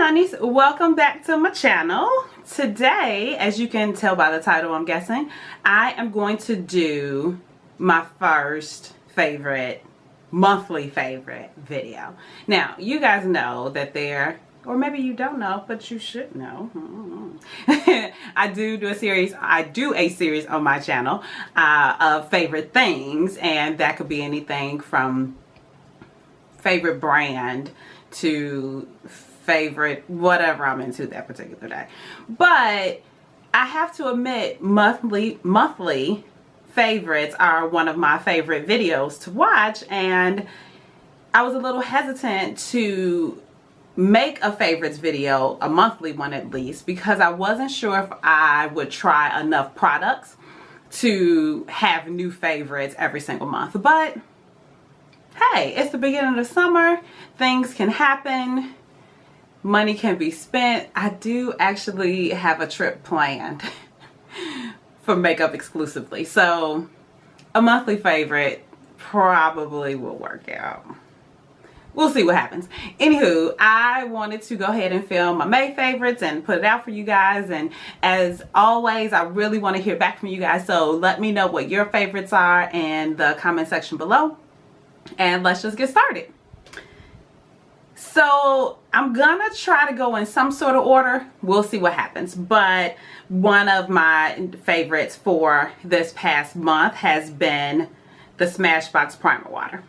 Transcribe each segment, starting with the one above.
honeys, welcome back to my channel. Today, as you can tell by the title, I'm guessing, I am going to do my first monthly favorite video. Now, you guys know that or maybe you don't know, but you should know. I do a series on my channel of favorite things, and that could be anything from favorite brand to favorite whatever I'm into that particular day. But I have to admit, monthly favorites are one of my favorite videos to watch, and I was a little hesitant to make a favorites video, a monthly one at least, because I wasn't sure if I would try enough products to have new favorites every single month. But hey, it's the beginning of the summer, things can happen, money can be spent. I do actually have a trip planned for makeup exclusively, so a monthly favorite probably will work out. We'll see what happens. Anywho, I wanted to go ahead and film my May favorites and put it out for you guys, and as always, I really want to hear back from you guys, so let me know what your favorites are in the comment section below, and let's just get started. So I'm gonna try to go in some sort of order. We'll see what happens. But one of my favorites for this past month has been the Smashbox Primer Water.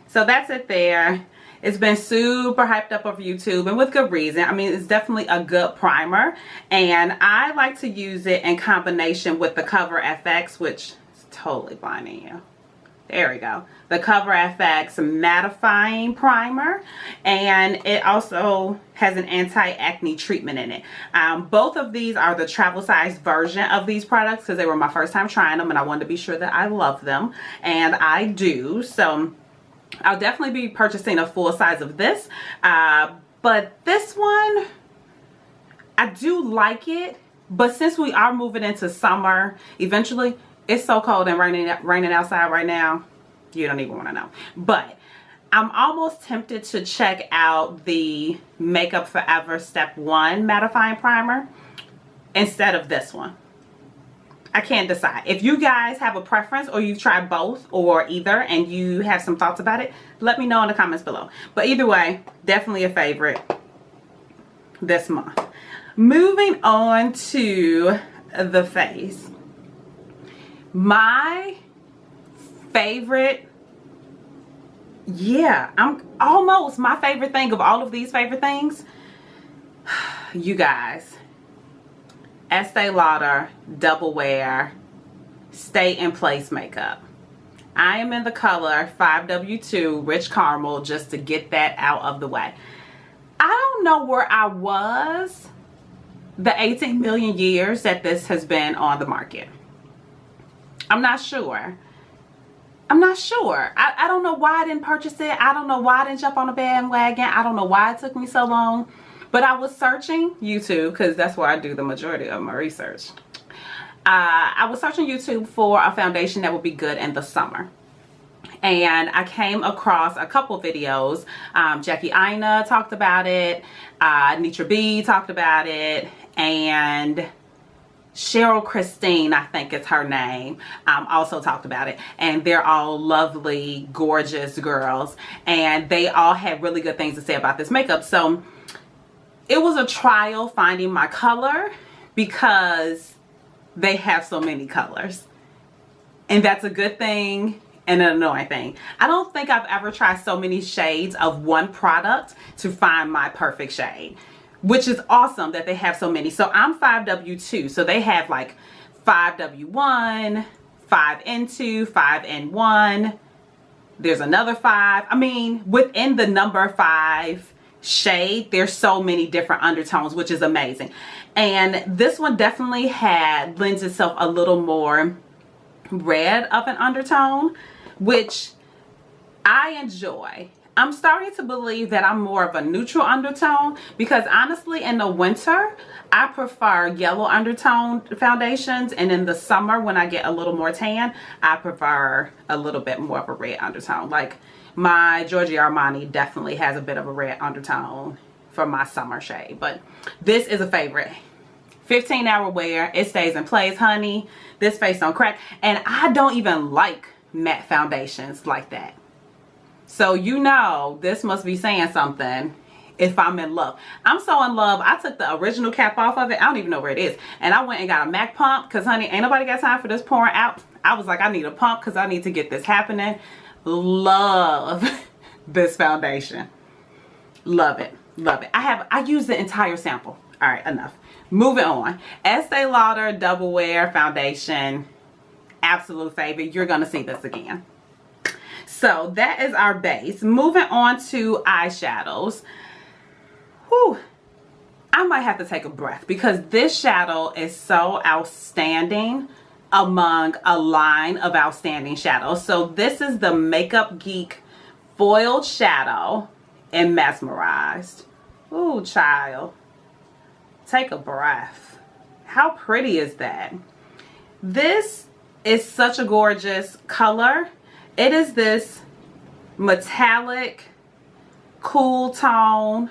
So that's it there. It's been super hyped up over YouTube, and with good reason. I mean, it's definitely a good primer, and I like to use it in combination with the Cover FX, which is totally blinding you. There we go. The Cover FX mattifying primer, and it also has an anti-acne treatment in it. Both of these are the travel size version of these products because they were my first time trying them, and I wanted to be sure that I love them, and I do. So I'll definitely be purchasing a full size of this, but this one, I do like it, but since we are moving into summer eventually, it's so cold and raining outside right now, you don't even want to know. But I'm almost tempted to check out the Makeup Forever Step 1 mattifying primer instead of this one. I can't decide. If you guys have a preference, or you've tried both or either and you have some thoughts about it, let me know in the comments below. But either way, definitely a favorite this month. Moving on to the face. My favorite, my favorite thing of all of these favorite things, you guys, Estee Lauder Double Wear Stay in Place makeup. I am in the color 5W2 Rich Caramel, just to get that out of the way. I don't know where I was the 18 million years that this has been on the market. I'm not sure. I don't know why I didn't purchase it. I don't know why I didn't jump on a bandwagon. I don't know why it took me so long. But I was searching YouTube, because that's where I do the majority of my research. I was searching YouTube for a foundation that would be good in the summer. And I came across a couple videos. Jackie Aina talked about it. Nitra B talked about it. And Cheryl Christine, I think it's her name, also talked about it. And they're all lovely, gorgeous girls. And they all had really good things to say about this makeup. So it was a trial finding my color, because they have so many colors. And that's a good thing and an annoying thing. I don't think I've ever tried so many shades of one product to find my perfect shade, which is awesome that they have so many. So I'm 5W2, so they have like 5W1, 5N2, 5N1. There's another 5. I mean, within the number 5 shade, there's so many different undertones, which is amazing. And this one definitely lends itself a little more red of an undertone, which I enjoy. I'm starting to believe that I'm more of a neutral undertone, because honestly in the winter I prefer yellow undertone foundations, and in the summer when I get a little more tan, I prefer a little bit more of a red undertone. Like my Giorgio Armani definitely has a bit of a red undertone for my summer shade. But this is a favorite. 15-hour wear. It stays in place, honey. This face don't crack. And I don't even like matte foundations like that. So you know this must be saying something if I'm in love. I'm so in love. I took the original cap off of it. I don't even know where it is. And I went and got a MAC pump because, honey, ain't nobody got time for this pouring out. I was like, I need a pump because I need to get this happening. Love this foundation. Love it. Love it. I used the entire sample. All right, enough. Moving on. Estee Lauder Double Wear Foundation. Absolute favorite. You're going to see this again. So that is our base. Moving on to eyeshadows. Whew. I might have to take a breath because this shadow is so outstanding among a line of outstanding shadows. So this is the Makeup Geek Foiled Shadow in Mesmerized. Ooh, child. Take a breath. How pretty is that? This is such a gorgeous color. It is this metallic, cool tone.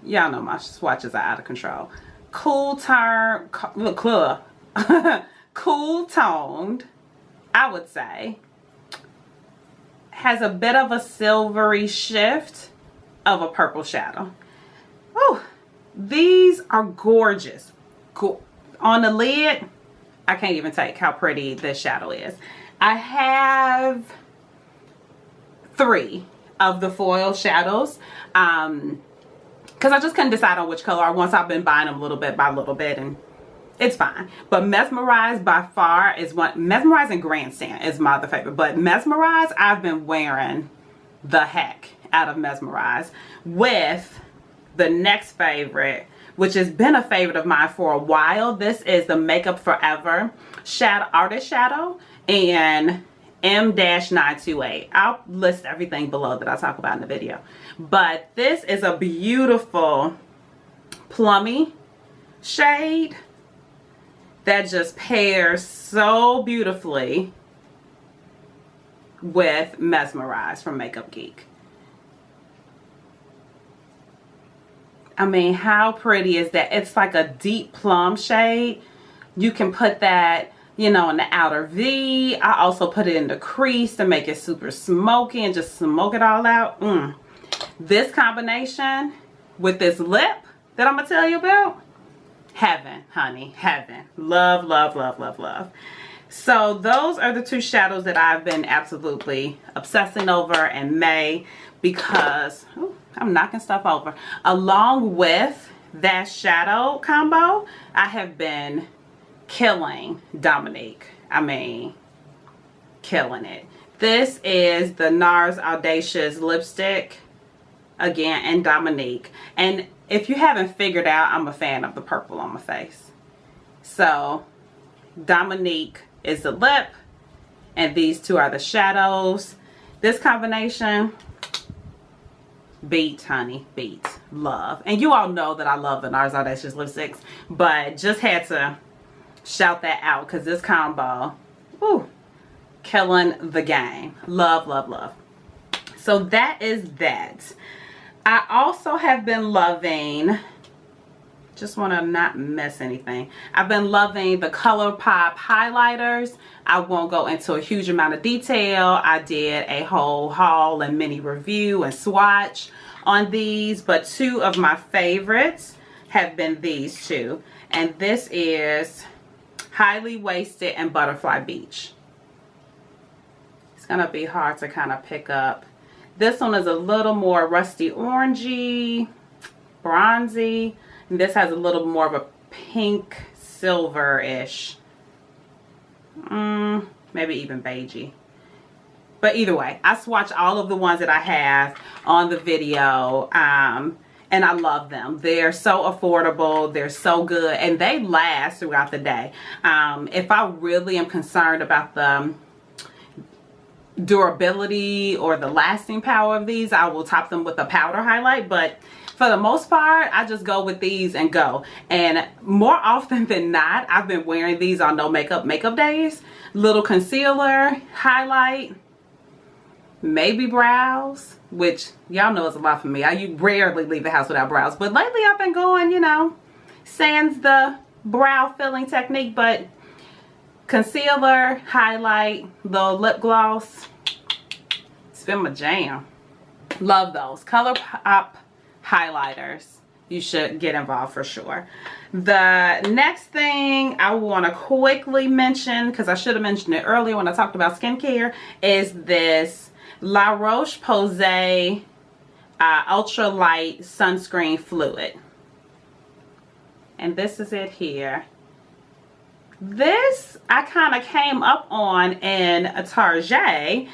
Y'all know my swatches are out of control. Cool tone, cool toned, I would say. Has a bit of a silvery shift of a purple shadow. Oh, these are gorgeous. On the lid, I can't even take how pretty this shadow is. I have 3 of the foil shadows because I just couldn't decide on which color. Once I've been buying them little bit by little bit, and it's fine. But Mesmerized by far is one. Mesmerized and Grandstand is my other favorite. But Mesmerized, I've been wearing the heck out of Mesmerized with the next favorite, which has been a favorite of mine for a while. This is the Makeup Forever Shadow Artist Shadow and M-928. I'll list everything below that I talk about in the video. But this is a beautiful plummy shade that just pairs so beautifully with Mesmerized from Makeup Geek. I mean, how pretty is that? It's like a deep plum shade. You can put that, you know, in the outer V. I also put it in the crease to make it super smoky and just smoke it all out. This combination with this lip that I'm going to tell you about, heaven, honey, heaven. Love, love, love, love, love. So those are the 2 shadows that I've been absolutely obsessing over in May because, ooh, I'm knocking stuff over. Along with that shadow combo, I have been killing Dominique. I mean, killing it. This is the NARS Audacious lipstick, again, and Dominique. And if you haven't figured out, I'm a fan of the purple on my face. So Dominique is the lip, and these 2 are the shadows. This combination, beat, honey, beat. Love. And you all know that I love the NARS Audacious lipsticks, but just had to shout that out because this combo, whew, killing the game. Love, love, love. So that is that. I also have been loving, just want to not miss anything, I've been loving the Coloupop highlighters. I won't go into a huge amount of detail. I did a whole haul and mini review and swatch on these, but 2 of my favorites have been these 2. And this is Highly Wasted and Butterfly Beach. It's going to be hard to kind of pick up. This one is a little more rusty orangey, bronzy. And this has a little more of a pink silver-ish. Maybe even beigey. But either way, I swatched all of the ones that I have on the video. And I love them. They're so affordable. They're so good. And they last throughout the day. If I really am concerned about the durability or the lasting power of these, I will top them with a powder highlight. But for the most part, I just go with these and go. And more often than not, I've been wearing these on no makeup days. Little concealer, highlight, maybe brows, which y'all know is a lot for me. I rarely leave the house without brows, but lately I've been going, you know, sans the brow filling technique. But concealer, highlight, the lip gloss, it's been my jam. Love those. Coloupop highlighters. You should get involved for sure. The next thing I want to quickly mention, because I should have mentioned it earlier when I talked about skincare, is this La Roche-Posay Ultra Light Sunscreen Fluid. And this is it here. This I kind of came up on in a Target.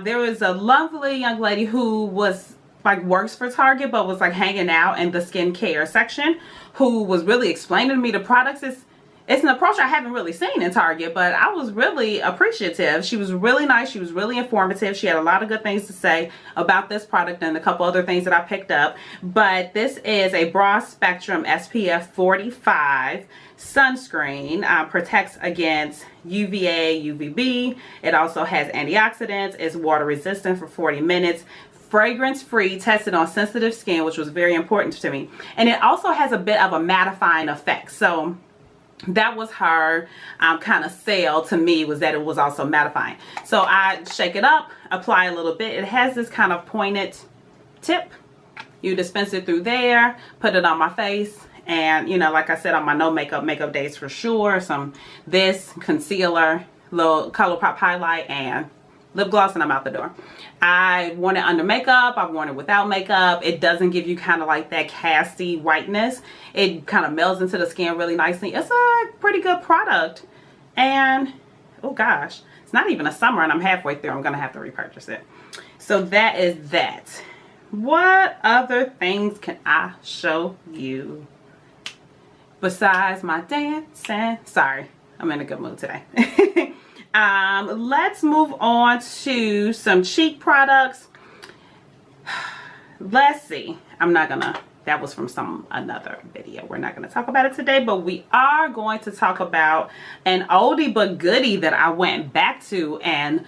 There was a lovely young lady who was like works for Target but was like hanging out in the skincare section, who was really explaining to me the products. It's an approach I haven't really seen in Target, but I was really appreciative. She was really nice. She was really informative. She had a lot of good things to say about this product and a couple other things that I picked up. But this is a broad spectrum SPF 45 sunscreen. Protects against UVA, UVB. It also has antioxidants. It's water resistant for 40 minutes. Fragrance free, tested on sensitive skin, which was very important to me. And it also has a bit of a mattifying effect. So that was her kind of sell to me, was that it was also mattifying. So I shake it up, apply a little bit. It has this kind of pointed tip. You dispense it through there, put it on my face, and you know, like I said, on my no makeup days for sure, this concealer, little Coloupop highlight, and lip gloss, and I'm out the door. I worn it under makeup. I've worn it without makeup. It doesn't give you kind of like that casty whiteness. It kind of melds into the skin really nicely. It's a pretty good product. And oh gosh, it's not even a summer and I'm halfway through. I'm gonna have to repurchase it. So that is that. What other things can I show you besides my dancing? Sorry, I'm in a good mood today. Let's move on to some cheek products. Let's see. That was from another video. We're not going to talk about it today, but we are going to talk about an oldie but goodie that I went back to. And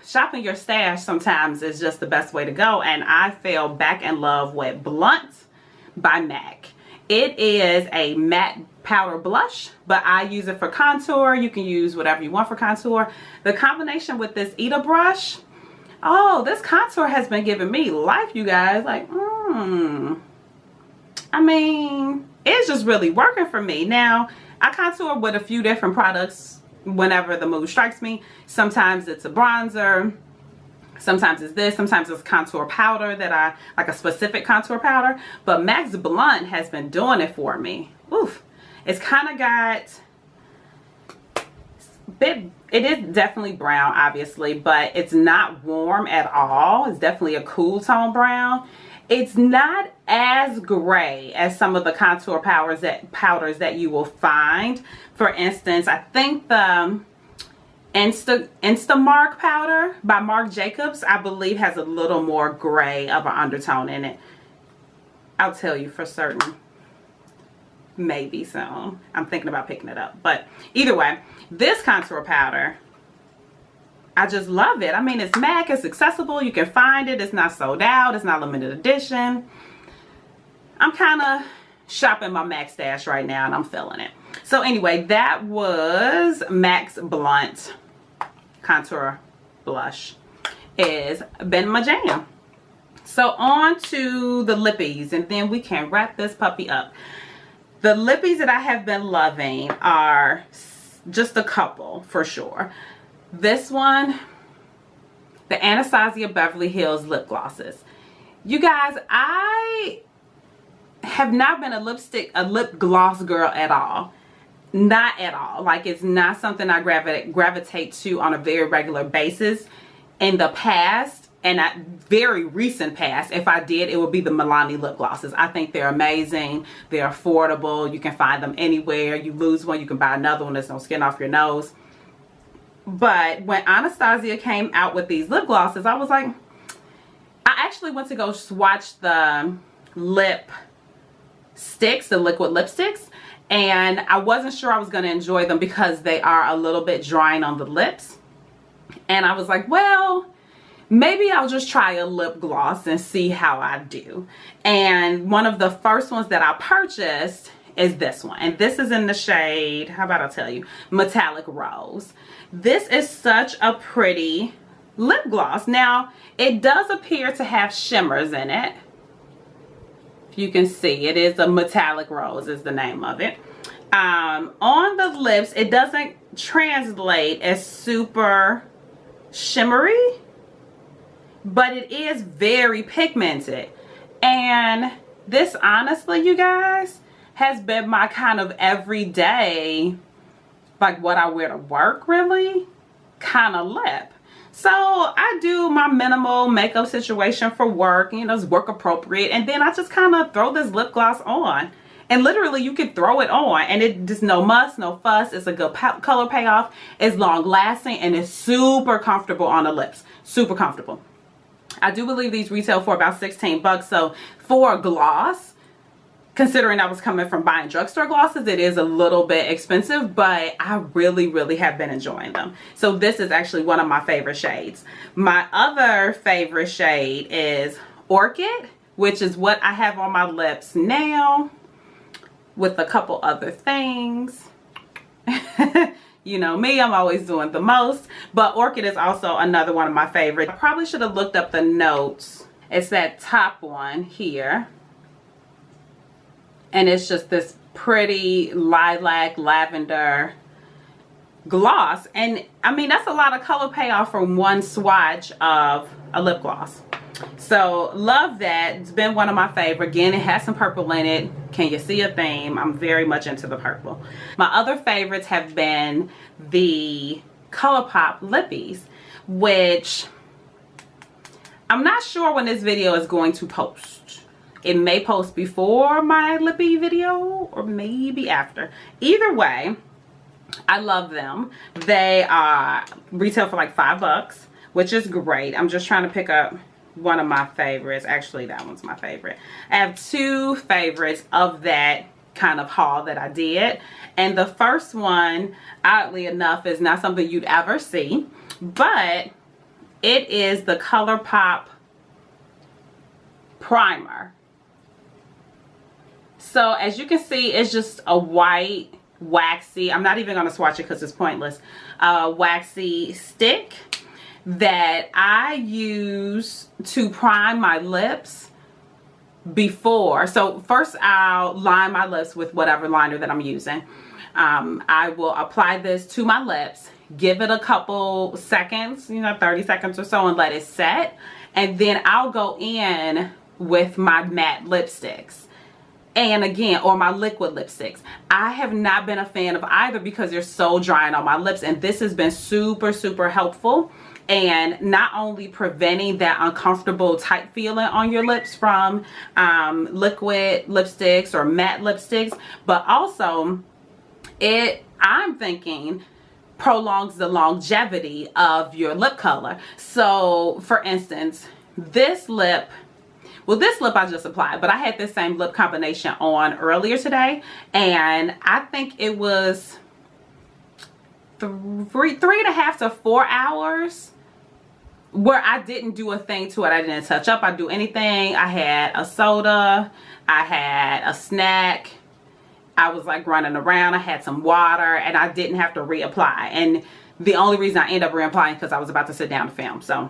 shopping your stash sometimes is just the best way to go. And I fell back in love with Blunt by MAC. It is a matte powder blush, but I use it for contour. You can use whatever you want for contour. The combination with this Ita brush, oh, this contour has been giving me life, you guys. Like, I mean, it's just really working for me. Now, I contour with a few different products whenever the mood strikes me. Sometimes it's a bronzer. Sometimes it's this, sometimes it's contour powder that like a specific contour powder. But MAC's Blunt has been doing it for me. Oof. It's kind of got, it is definitely brown, obviously, but it's not warm at all. It's definitely a cool tone brown. It's not as gray as some of the contour powders that you will find. For instance, I think the Instamark powder by Marc Jacobs, I believe, has a little more gray of an undertone in it. I'll tell you for certain. Maybe soon. I'm thinking about picking it up. But either way, this contour powder, I just love it. I mean, it's MAC, it's accessible, you can find it, it's not sold out, it's not limited edition. I'm kind of shopping my MAC stash right now and I'm feeling it. So anyway, that was MAC's Blunt contour blush. Is been my jam. So on to the lippies, and then we can wrap this puppy up. The lippies that I have been loving are just a couple for sure. This one, the Anastasia Beverly Hills lip glosses. You guys, I have not been a lip gloss girl at all. Not at all. Like, it's not something I gravitate to on a very regular basis. In the past, and very recent past, if I did, it would be the Milani lip glosses. I think they're amazing. They're affordable. You can find them anywhere. You lose one, you can buy another one. There's no skin off your nose. But when Anastasia came out with these lip glosses, I was like, I actually went to go swatch the lip sticks, the liquid lipsticks, and I wasn't sure I was going to enjoy them because they are a little bit drying on the lips. And I was like, well, maybe I'll just try a lip gloss and see how I do. And one of the first ones that I purchased is this one. And this is in the shade, how about I tell you, Metallic Rose. This is such a pretty lip gloss. Now, it does appear to have shimmers in it. If you can see, it is a Metallic Rose is the name of it. On the lips, it doesn't translate as super shimmery, but it is very pigmented. And this, honestly, you guys, has been my kind of everyday, like what I wear to work, really, kind of lip. So I do my minimal makeup situation for work, you know, it's work appropriate, and then I just kind of throw this lip gloss on. And literally you can throw it on and it just no muss, no fuss. It's a good color payoff. It's long lasting and it's super comfortable on the lips. Super comfortable. I do believe these retail for about 16 bucks. So for a gloss, considering I was coming from buying drugstore glosses, it is a little bit expensive, but I really have been enjoying them. So this is actually one of my favorite shades. My other favorite shade is Orchid, which is what I have on my lips now, with a couple other things. You know me, I'm always doing the most, but Orchid is also another one of my favorites. I probably should have looked up the notes. It's that top one here, and it's just this pretty lilac lavender gloss. And I mean, that's a lot of color payoff from one swatch of a lip gloss. So love that. It's been one of my favorite. Again, it has some purple in it. Can you see a theme? I'm very much into the purple. My other favorites have been the Coloupop lippies, which I'm not sure when this video is going to post. It may post before my lippy video or maybe after. Either way, I love them. They retail for like $5, which is great. I'm just trying to pick up one of my favorites. Actually, that one's my favorite. I have two favorites of that kind of haul that I did. And the first one, oddly enough, is not something you'd ever see, but it is the Colourpop primer. So as you can see, it's just a white, waxy, I'm not even going to swatch it because it's pointless, waxy stick that I use to prime my lips before. So first I'll line my lips with whatever liner that I'm using. I will apply this to my lips, give it a couple seconds, you know, 30 seconds or so, and let it set. And then I'll go in with my matte lipsticks. And again, or my liquid lipsticks. I have not been a fan of either because they're so drying on my lips, and this has been super helpful. And not only preventing that uncomfortable tight feeling on your lips from liquid lipsticks or matte lipsticks, but also I'm thinking, prolongs the longevity of your lip color. So for instance, this lip I just applied, but I had this same lip combination on earlier today, and I think it was 3.5 to 4 hours where I didn't do a thing to it. I didn't touch up, I do anything. I had a soda, I had a snack, I was like running around, I had some water, and I didn't have to reapply. And the only reason I ended up reapplying because I was about to sit down to film. So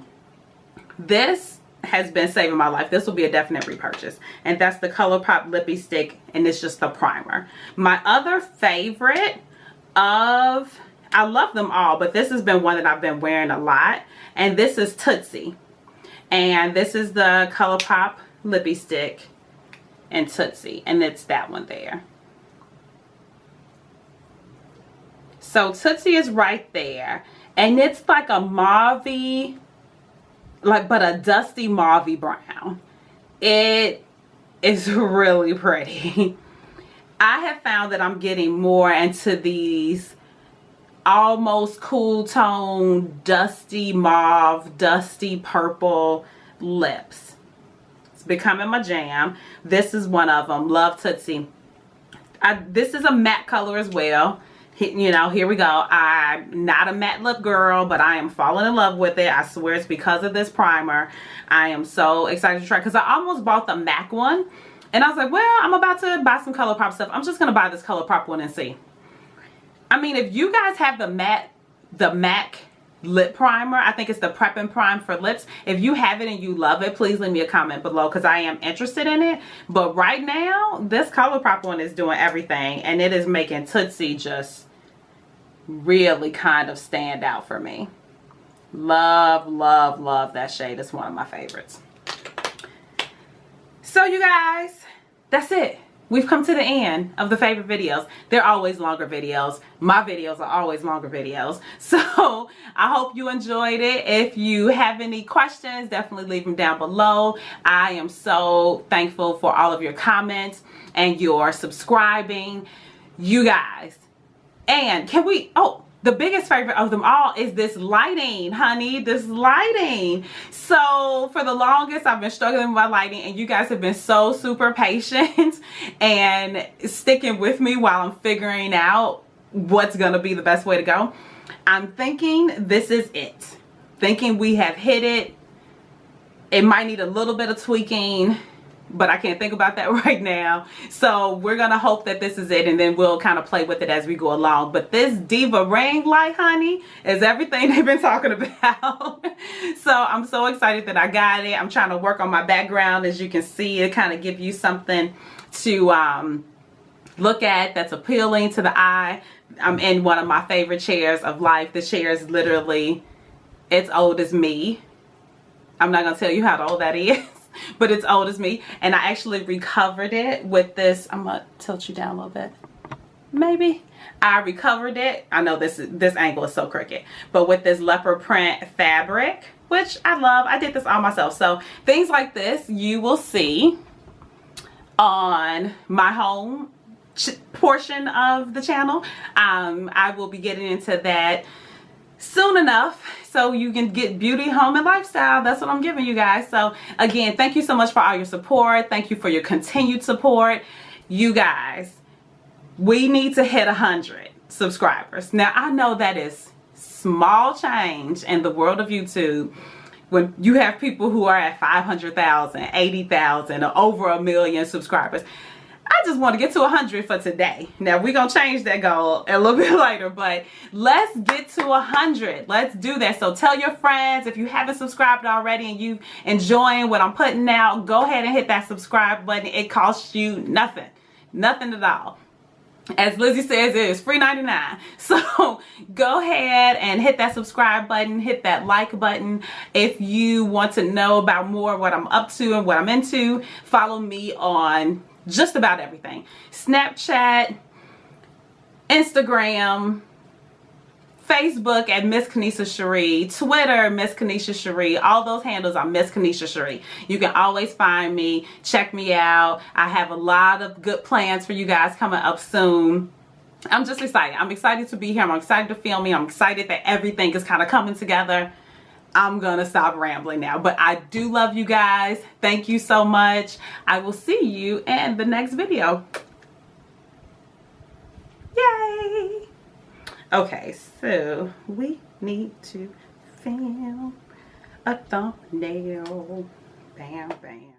this has been saving my life. This will be a definite repurchase. And that's the Colourpop Lippy Stick, and it's just the primer. My other favorite I love them all, but this has been one that I've been wearing a lot, and this is Tootsie. And this is the Colourpop Lippy Stick and Tootsie, and it's that one there. So Tootsie is right there, and it's like a mauvey, but a dusty mauvey brown. It is really pretty. I have found that I'm getting more into these almost cool tone, dusty mauve, dusty purple lips. It's becoming my jam. This is one of them. Love Tootsie. This is a matte color as well. You know, here we go. I'm not a matte lip girl, but I am falling in love with it. I swear it's because of this primer. I am so excited to try, because I almost bought the MAC one. And I was like, well, I'm about to buy some Coloupop stuff. I'm just going to buy this Coloupop one and see. I mean, if you guys have the MAC lip primer, I think it's the Prep and Prime for lips. If you have it and you love it, please leave me a comment below, because I am interested in it. But right now, this Coloupop one is doing everything, and it is making Tootsie just really kind of stand out for me. Love, love, love that shade. It's one of my favorites. So you guys, that's it. We've come to the end of the favorite videos. They're always longer videos. My videos are always longer videos. So I hope you enjoyed it. If you have any questions, definitely leave them down below. I am so thankful for all of your comments and your subscribing. You guys. And can we, the biggest favorite of them all is this lighting, honey, this lighting. So for the longest, I've been struggling with my lighting, and you guys have been so super patient and sticking with me while I'm figuring out what's going to be the best way to go. I'm thinking this is it. Thinking we have hit it. It might need a little bit of tweaking, but I can't think about that right now. So we're going to hope that this is it, and then we'll kind of play with it as we go along. But this Diva ring light, honey, is everything they've been talking about. So I'm so excited that I got it. I'm trying to work on my background. As you can see, it kind of give you something to look at that's appealing to the eye. I'm in one of my favorite chairs of life. The chair is literally, it's old as me. I'm not going to tell you how old that is. But it's old as me, and I actually recovered it with this. I'm gonna tilt you down a little bit. Maybe I recovered it. I know this angle is so crooked, but with this leopard print fabric, which I love. I did this all myself. So things like this you will see on my home portion of the channel. I will be getting into that soon enough, so you can get beauty, home, and lifestyle. That's what I'm giving you guys. So again, thank you so much for all your support. Thank you for your continued support. You guys, we need to hit 100 subscribers. Now, I know that is small change in the world of YouTube when you have people who are at 500,000, 80,000, or over 1 million subscribers. I just want to get to 100 for today. Now, we're going to change that goal a little bit later, but let's get to 100. Let's do that. So tell your friends, if you haven't subscribed already and you enjoying what I'm putting out, go ahead and hit that subscribe button. It costs you nothing. Nothing at all. As Lizzie says, it is free 99. So go ahead and hit that subscribe button, hit that like button. If you want to know about more of what I'm up to and what I'm into, follow me on just about everything. Snapchat, Instagram, Facebook at Miss Kanisha Cherie, Twitter, Miss Kanisha Cherie. All those handles are Miss Kanisha Cherie. You can always find me. Check me out. I have a lot of good plans for you guys coming up soon. I'm just excited. I'm excited to be here. I'm excited to film me. I'm excited that everything is kind of coming together. I'm gonna stop rambling now, but I do love you guys. Thank you so much. I will see you in the next video. Yay! Okay, so we need to film a thumbnail. Bam, bam.